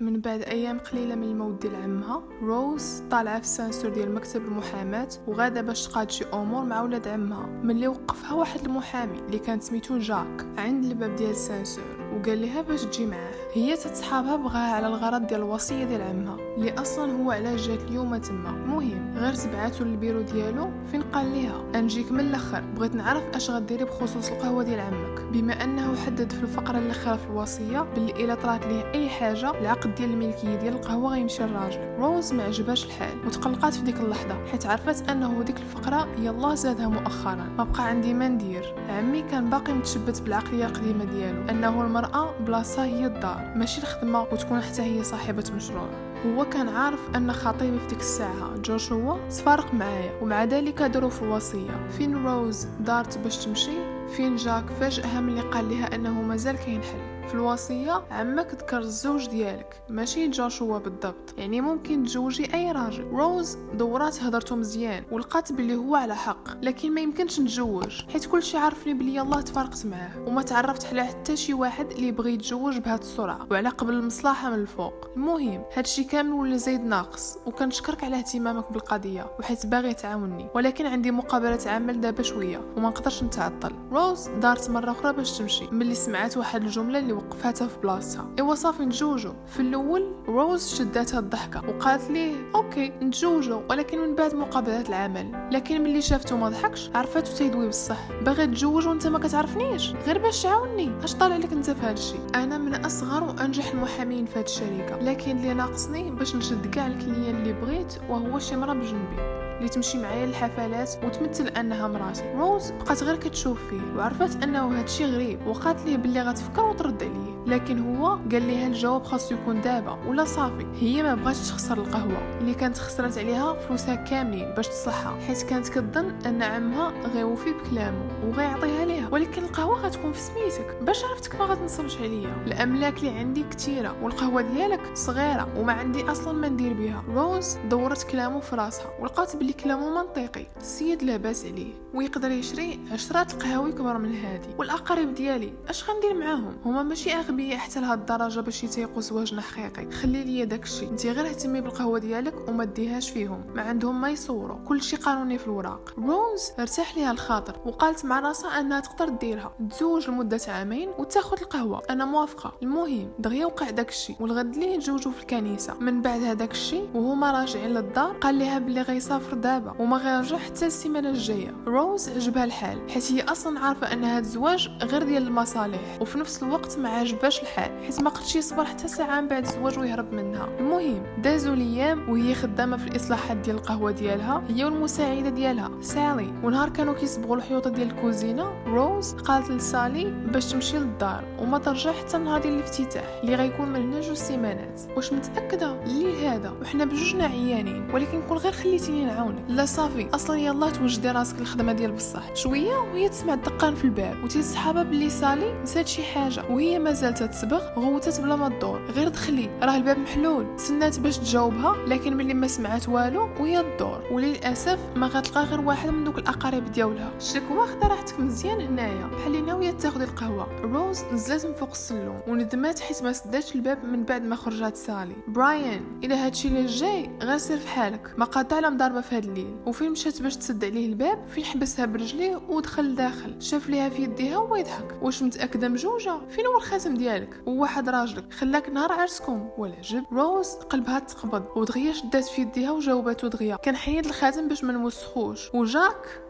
من بعد ايام قليله من الموت ديال عمها روز طالعه في السانسور ديال مكتب المحاماه وغاده باش تقاد شي امور مع ولاد عمها. ملي وقفها واحد المحامي اللي كان سميتو جاك عند الباب ديال السانسور وقال لها باش تجي معاه. هي تصحابها بغاها على الغرض ديال الوصيه ديال عمها اللي اصلا هو علاش جات اليوم تما. المهم غير تبعاتو للبيرو ديالو فين قال لها انجيك من الاخر، بغيت نعرف اش غديري بخصوص القهوه ديال عمك، بما انه حدد في الفقره الاخيره في الوصيه باللي الا طرات ليه اي حاجه العقد ديال الملكيه ديال القهوه غيمشي للراجل. روز ما عجباش الحال وتقلقات في ديك اللحظه حيت عرفت انه ديك الفقره يلا زادها مؤخرا. ما بقى عندي ما ندير، عمي كان باقي متشبت بالعقليه القديمه ديالو انه المراه بلاصه هي الدار ماشي الخدمه وتكون حتى هي صاحبه مشروع. هو كان عارف ان خطيبي في ديك الساعه جوشوا تفارق معايا ومع ذلك داروا في الوصيه. فين روز دارت باش تمشي فين جاك فاجئها ملي قال لها انه مازال كاين حل في الوصيه. عمك ذكر الزوج ديالك ماشي جوشوا بالضبط، يعني ممكن تزوجي اي راجل. روز دورات هضرته مزيان ولقات بلي هو على حق، لكن ما يمكنش نتزوج حيت كلشي عارفني بلي يلاه تفارقت معاه وما تعرفت على حتى شي واحد اللي بغى يتزوج بهذه السرعه وعلى قبل المصلحه من الفوق. المهم هادشي كامل ولا زايد ناقص، وكنشكرك على اهتمامك بالقضيه وحيت باغي تعاوني، ولكن عندي مقابله عمل دابا شويه وما نقدرش نتعطل. روز دارت مره اخرى باش تمشي ملي سمعت واحد الجمله اللي وقفاتها في بلاصتها. ايوا صافي نتزوجوا. في الاول روز شداتها الضحكه وقالت ليه اوكي نتزوجوا ولكن من بعد مقابلات العمل، لكن ملي شافته ما ضحكش عرفته تيدوي بصح. باغي تتزوج وانت ما كتعرفنيش غير باش تعاوني؟ اش طالع لك انت في هادشي؟ انا من اصغر وانجح المحامين في هاد الشركه، لكن اللي ناقصني باش نشد كاع الكليان اللي بغيت وهو شي مرة بجنبي اللي تمشي معايا للحفلات وتمثل انها مراتي. روز بقات غير كتشوف فيه وعرفت انه هادشي غريب وقالت ليه باللي غتفكر وترد عليه، لكن هو قال لها الجواب خاصو يكون دابا ولا صافي. هي ما بغاتش تخسر القهوه اللي كانت خسرت عليها فلوسها كاملين باش تصلحها حيت كانت كتظن ان عمها غيوفي بكلامه وغيعطيها ليها، ولكن القهوه غتكون في سميتك باش عرفتك ما غتنصبش عليا. الاملاك اللي عندي كثيره والقهوه ديالك صغيره وما عندي اصلا ما ندير بها. روز دورت كلامه في راسها ولقات بلي كلامه منطقي. السيد لاباس عليه ويقدر يشري 10 القهاوي كبر من هادي، والاقارب ديالي اش غندير معاهم؟ هما ماشي اغبياء حتى لهاد الدرجه باش يتيقوا زواجنا حقيقي. خلي لي داكشي، انت غير اهتمي بالقهوه ديالك وما ديهاش فيهم، ما عندهم ما يصوروا، كلشي قانوني في الوراق. روز ارتاح ليها الخاطر وقالت مع راسها انها تقدر ديرها تزوج لمده عامين وتاخذ القهوه. انا موافقه. المهم دغيا وقع داكشي والغد ليه يتزوجوا في الكنيسه. من بعد هذاك الشيء وهما راجعين للدار قال لها بلي غيسافر دابا وما غيرجع حتى السيمانه الجايه. روز عجبها الحال حيت هي اصلا عارفه ان هذا الزواج غير ديال المصالح، وفي نفس الوقت ما عجبهاش الحال حيت ما قدش يصبر حتى ساعه من بعد الزواج ويهرب منها. المهم دازوا الايام وهي خدامه في الاصلاحات ديال القهوه ديالها هي والمساعده ديالها سالي. ونهار كانوا كيصبغوا الحيوطه ديال الكوزينه روز قالت لسالي باش تمشي للدار وما ترجع حتى النهار ديال الافتتاح اللي غيكون من هنا 2 سيمانات. واش متاكده الليل هذا وحنا بجوجنا عيانين؟ ولكن كون غير خليتيني نعاونك. لا صافي اصلا يلا توجدي راسك الخدمه ديال بصح. شويه وهي تسمع الدقان في الباب وتيصحابها باللي سالي نسات شي حاجه وهي مازال تتصبغ. غوتت بلا ما تدور غير دخلي راه الباب محلول. تسنات باش تجاوبها لكن ملي ما سمعت والو وهي الدور، وللاسف ما غتلقى غير واحد من دوك الاقارب ديالها. الشكوى خدا راحتك مزيان هنايا بحال ناويه تاخدي القهوه. روز نزلت من فوق السلم وندمات حيت ما سداتش الباب من بعد ما خرجت سالي. براين الا هادشي اللي جاي غير سير في حالك، ما قاطع على مضاربه في هاد الليل. وفين مشات باش تسد عليه الباب فين حبسها برجليه ودخل داخل. شاف ليها في يديها ويضحك. واش متاكده مجوجه؟ فين هو الخاتم ديالك؟ وواحد راجلك خلاك نهار عرسكم ولا جب؟ روز قلبها تقبض ودغيا شدات في يديها وجاوبته دغيا كان حيد الخاتم باش ما نوسخوش. وجاك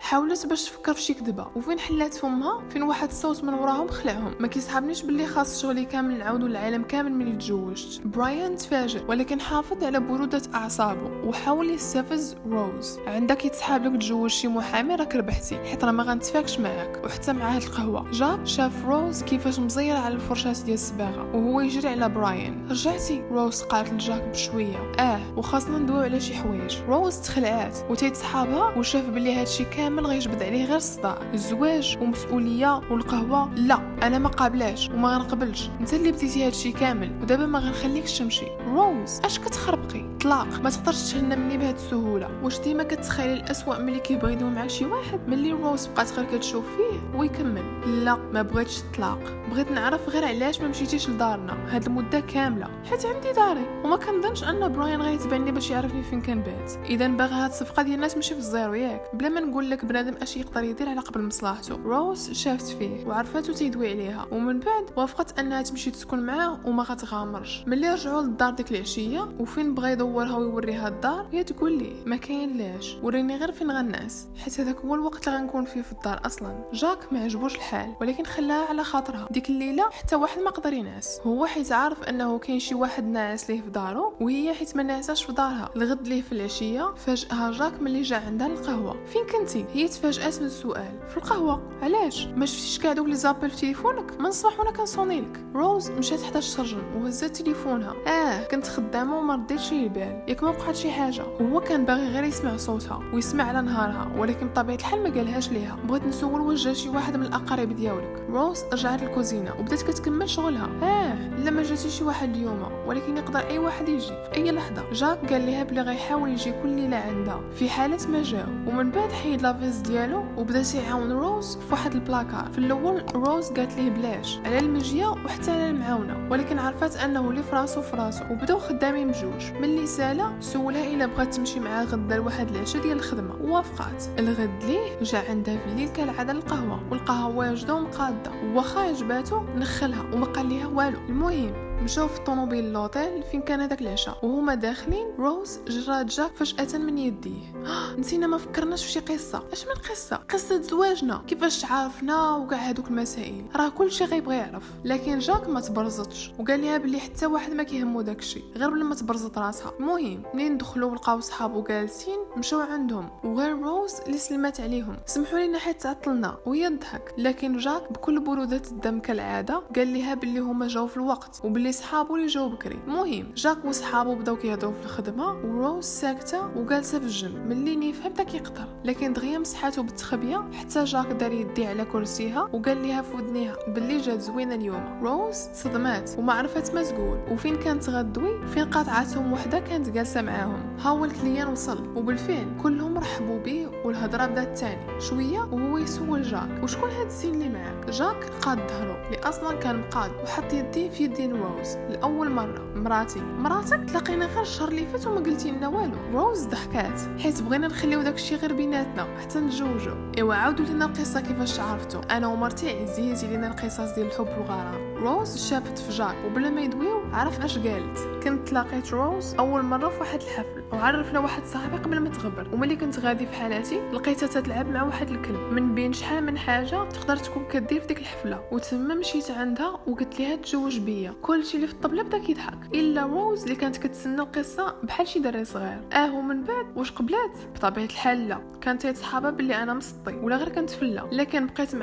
حاولت باش تفكر في شي كذبه وفين حلات فمها فين واحد الصوت من وراهم خلعهم. ما كيسحبنيش باللي خاص شغلي كامل نعاودو للعالم كامل ملي تزوجت. براين تفاجئ ولكن حافظ على بروده اعصابه وحاول يستفز روز. عندك يتسحاب لك تزوج شي محامي راك ربحتي حيت راه ما غنتفاكش معاك وحتى مع هاد القهوه. جا شاف روز كيفاش مزيره على الفرشات ديال الصباغه وهو يجري على براين. رجعتي؟ روز قالت لجاك بشويه وخاصنا ندويو على شي حوايج. روز تخلعات وتيت صحابها وشاف باللي هادشي كامل كامل غيجبد عليه غير الصداع، الزواج ومسؤوليه والقهوه. لا انا ما قابلاش وما غنقبلش، انت اللي بديتي هادشي كامل ودابا ما غنخليكش تمشي. روز اش كتخربقي؟ طلاق ما تقدرش تهنى مني بهاد السهوله. واش ديما كتخيلي الاسوأ ملي كيبغي يدوي معاك شي واحد؟ ملي روز بقات غير كتشوف فيه ويكمل. لا ما بغيتش الطلاق، بغيت نعرف غير علاش ما مشيتيش لدارنا هاد المده كامله، حيت عندي داري وما كنظنش ان براين غيتبعني باش يعرفني فين كنبات. اذا باغي هاد الصفقه ديالنا تمشي في الزيرو ياك، بلا ما نقول لك بنادم اش يقدر يدير على قبل مصلحته. روز شافت فيه وعرفاتو تيدوي عليها، ومن بعد وافقت انها تمشي تسكن معاه وما غتغامرش. ملي رجعوا للدار ديك العشيه وفين بغى يدورها ويوريها الدار، هي تقول ليه ما كاين لاش، وريني غير فين غنعس، حيت هذاك هو الوقت اللي غنكون فيه في الدار اصلا. جاك ما عجبوش الحال ولكن خلاها على خاطرها. ديك الليله حتى واحد ما قدر ينعس، هو حيت عارف انه كاين شي واحد ناعس ليه في دارو، وهي حيت ما نعساش في دارها. الغد ليه في العشيه فاجئها جاك ملي جا عندها القهوه. فين كنتي؟ هي تفاجات من السؤال. في القهوه. علاش ما شفتيش كاع دوك لي زابيل في تليفونك؟ من الصباح وانا كنصوني لك. روز مشات حدا الشرجم وهزات تليفونها. كنت خدامه وما رديتش البال، ياك ما بقات شي حاجه. هو كان باغي غير يسمع صوتها ويسمع على نهارها، ولكن بطبيعه الحال ما قالهاش ليها. بغيت نسول واش جا شي واحد من الاقارب ديالك. روز رجعت للكوزينه وبدات كتكمل شغلها. لا ما جاتي شي واحد اليوم، ولكن يقدر اي واحد يجي في اي لحظه. جاك قال ليها بلي غيحاول يجي كل ليله عندها في حاله ما جاو، ومن بعد حيد لافيز ديالو وبدا يعاون روز في واحد البلاكار. في الاول روز قالت ليه بلاش على المجيه وحتى على المعاونه، ولكن عرفت انه اللي فراسو وبداو خدامين بجوج. ملي سالا سولها الا بغات تمشي معاه غدا لواحد العشاء ديال الخدمه، ووافقات. الغد ليه جا عندها في الليل كالعاده القهوه، والقهوه واجده ومقاده، واخا عجباتو نخلها وما قال ليها والو. المهم مشاو في الطوموبيل لوطيل فين كان هذاك العشاء، وهما داخلين روز جرات جاك فجأة من يديه. نسينا ما فكرناش في شي قصه. اش من قصه زواجنا، كيفاش تعرفنا وكاع هذوك المسائل، راه كلشي غيبغي يعرف. لكن جاك ما تبرزتش وقال ليها بلي حتى واحد ما كيهمو داكشي غير بلا ما تبرزت راسها. المهم منين دخلوا لقاو صحابو جالسين مشاو عندهم، وغير روز اللي سلمات عليهم. سمحوا لينا حيت تعطلنا، وهي تضحك. لكن جاك بكل بروده الدم كالعاده قال ليها بلي هما جاو في الوقت وبلي صحابو اللي جاو بكري. المهم جاك وصحابو بداو كيهضروا في الخدمه، وروز ساكته وجالسه في الجنب. ملي نفهم بدا كيقطر، لكن دغيا مسحاتو بالتخبيه حتى جاك دار يدي على كرسيها وقال ليها في ودنيها بلي جات زوينه اليوم. روز صدمات وما عرفت ما تقول، وفين كانت غدوي فين قاطعتهم وحده كانت جالسه معاهم. ها هو الكليان وصل، وبالفعل كلهم رحبوا به والهضره بدات ثاني شويه، وهو يسول جاك وشكون هاد الزين اللي معاك. جاك قاد ظهرو اللي اصلا كان مقاد وحط يديه في يدين روز. لاول مره مراتك تلاقينا غير الشهر اللي فات وما قلتي لنا والو. روز ضحكات حيت بغينا نخليو داكشي غير بيناتنا حتى نتزوجوا. ايوا عاودوا لنا القصه كيفاش عرفتوا. انا ومرتي عزيزي لينا القصص ديال الحب والغرام. روز شافت في جاك وبلا ما يدويو عرف اش قالت. كنت تلاقيت روز اول مره في واحد الحفل وعرفنا واحد صاحبي قبل ما تغبر، وملي كنت غادي في حالاتي لقيتها تتلعب مع واحد الكلب. من بين شحال من حاجه تقدر تكون كدير في ديك الحفله، وتما مشيت عندها وقلت ليها تزوج بيا. كلشي اللي في الطبله بدا كيضحك الا روز اللي كانت كتسنى القصه بحال شي دري صغير. ومن بعد واش قبلات؟ بطبيعه الحال لا، كانت تيصحابها باللي انا مسطي ولا غير كنتفلا. لكن بقيت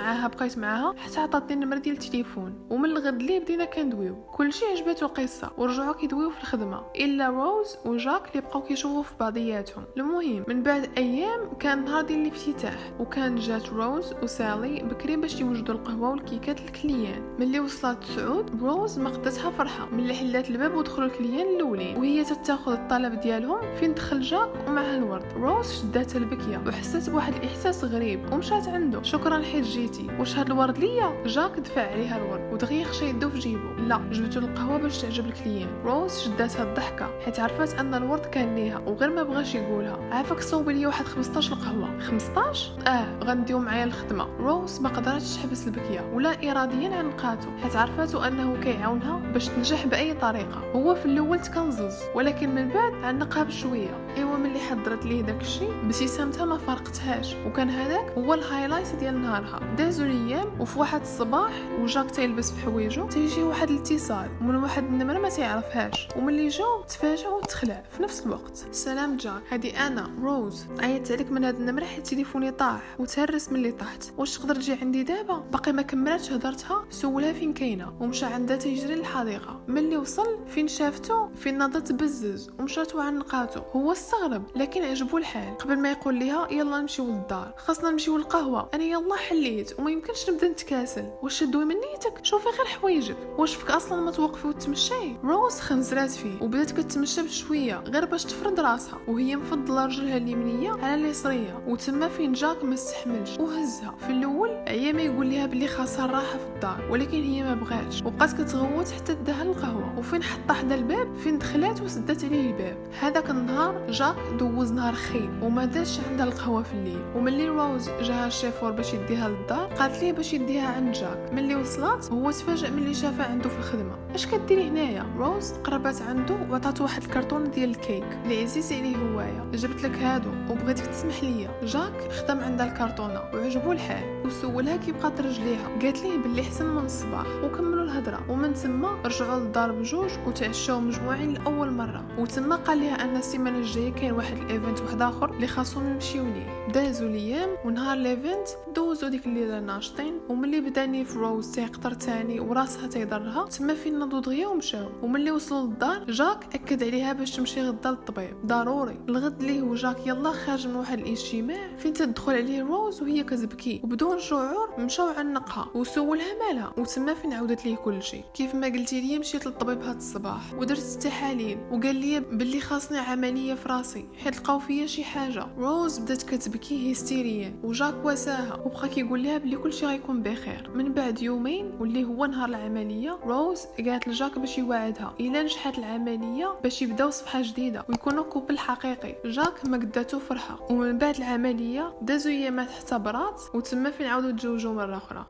معاها حتى عطاتني النمره ديال التليفون، ومن الغد ليه بدينا كندويو. كلشي عجباتو القصه ورجعوا كيدويو في الخدمه، الا روز وجاك اللي بقاو كيشوفوا في بعضياتهم. المهم من بعد ايام كان نهار ديال الافتتاح، وكان جات روز وسالي بكري باش يوجدوا القهوه والكيكات للكليان. ملي وصلت سعود روز ما قدتها فرحه ملي حلات الباب ودخلوا الكليان الاولين وهي تتاخذ الطلب ديالهم. فين دخل جاك ومعها الورد، روز شداتها البكيه وحست بواحد الاحساس غريب ومشات عنده. شكرا حيت جيتي، واش هاد الورد ليا؟ جاك دفع عليها الورد ودغيا خشى يدو في جيبو. لا جبتو القهوه باش تعجب الكليان. روز شداتها الضحكه حيت عرفت ان الورد كان ليها وغير ما بغاش يقولها. عافاك صوبي لي واحد 15 قهوه. 15 غنديو معايا الخدمه. روز ما قدرتش تحبس البكيه ولا اراديا عن قاتو حيت عرفاتو انه كيعاونها باش تنجح باي طريقه. هو في الاول تكنزز ولكن من بعد عنقها بشويه. ايوا ملي حضرت ليه داكشي ابتسامتها ما فرقتهاش، وكان هذاك هو الهايلايت ديال نهارها. دازو الايام وفي واحد الصباح وجاك تيلبس في حوايجو تيجي واحد الاتصال من واحد النمره ما تعرفهاش، وملي جاو تفاجئ وتخلع في نفس الوقت. صوت: سلام جاك، هادي انا روز، عيطت عليك من هاد النمره حيت تليفوني طاح وتهرس ملي طحت، واش تقدر تجي عندي دابا؟ باقي ما كملاتش هضرتها، سولها فين كاينه ومشى عندها تيجري للحديقه. ملي وصل فين شافتو فين ناضت تبزز ومشات وعنقاتو. هو استغرب لكن عجبو الحال. قبل ما يقول ليها يلا نمشيو للدار، خاصنا نمشيو للقهوه، انا يلا حليت وما يمكنش نبدا نتكاسل. واش دوي من نيتك؟ شوفي غير حوايجك، واش فيك اصلا ما توقفي وتمشي؟ روز خنزرات فيه وبدات كتمشى بشويه غير باش تفرد راسها، وهي مفضله رجلها اليمنيه على اليسريه. وتما فين جاك ما استحملش وهزها. في الاول عيا ما يقول لها بلي خاصها الراحه في الدار، ولكن هي ما بغاتش وبقات كتغوت حتى داها للقهوه. وفين حطها حدا الباب فين دخلات وسدات عليه الباب. هذاك النهار جاك دوز نهار خايب وما دارش عندها القهوه في الليل. وملي روز جاها الشيفور باش يديها للدار قالت ليه باش يديها عند جاك. ملي وصلت هو تفاجأ ملي شافها عنده في الخدمه. اش كديري هنايا؟ روز قربت عنده وعطاتو واحد الكرتون ديال الكيك اللي عزيز عليه هوايا. جبت لك هادو وبغيتك تسمح ليا. جاك خدم عندها الكرتونه وعجبو الحال وسولها كي بقات رجليها. قالت ليه باللي حسن من الصباح وكملوا الهضره. ومن تما رجعوا للدار بجوج وتعشاو مجموعين لاول مره. وتما قال لها ان السيمانه الجايه كاين واحد الايفنت واحد اخر اللي خاصهم يمشيو ليه. دازوا الايام ونهار الايفنت دوزوا ديك الليله ناشطين. وملي بداني في روز تيقطر تاني وراسها تيضرها تما فين نضوا دغيا ومشاو. وملي وصلوا للدار جاك اكد عليها باش تمشي غدا للطبيب ضروري. الغد ليه وجاك يلا خارج من واحد الاجتماع فين تدخل عليه روز وهي كتبكي وبدون شعور مشاو عنقها وسولها مالها. وتما فين عاودت ليه كل شيء. كيف ما قلتي لي مشيت للطبيب هاد الصباح ودرت التحاليل وقال لي باللي خاصني عمليه في راسي حيت لقاو فيا شي حاجه. روز بدات كتبكي هستيريا وجاك واساها وبقى كيقول لها بلي كل شيء غيكون بخير. من بعد يومين واللي هو نهار العمليه روز قالت لجاك باش يوعدها الا نجحت العمليه باش يبداو صفحه جديده ويكونوا كوبل حقيقي. جاك ما قداتو فرحه. ومن بعد العمليه دازو ايامات حتى برات وتما فين عاودوا تزوجوا مره اخرى.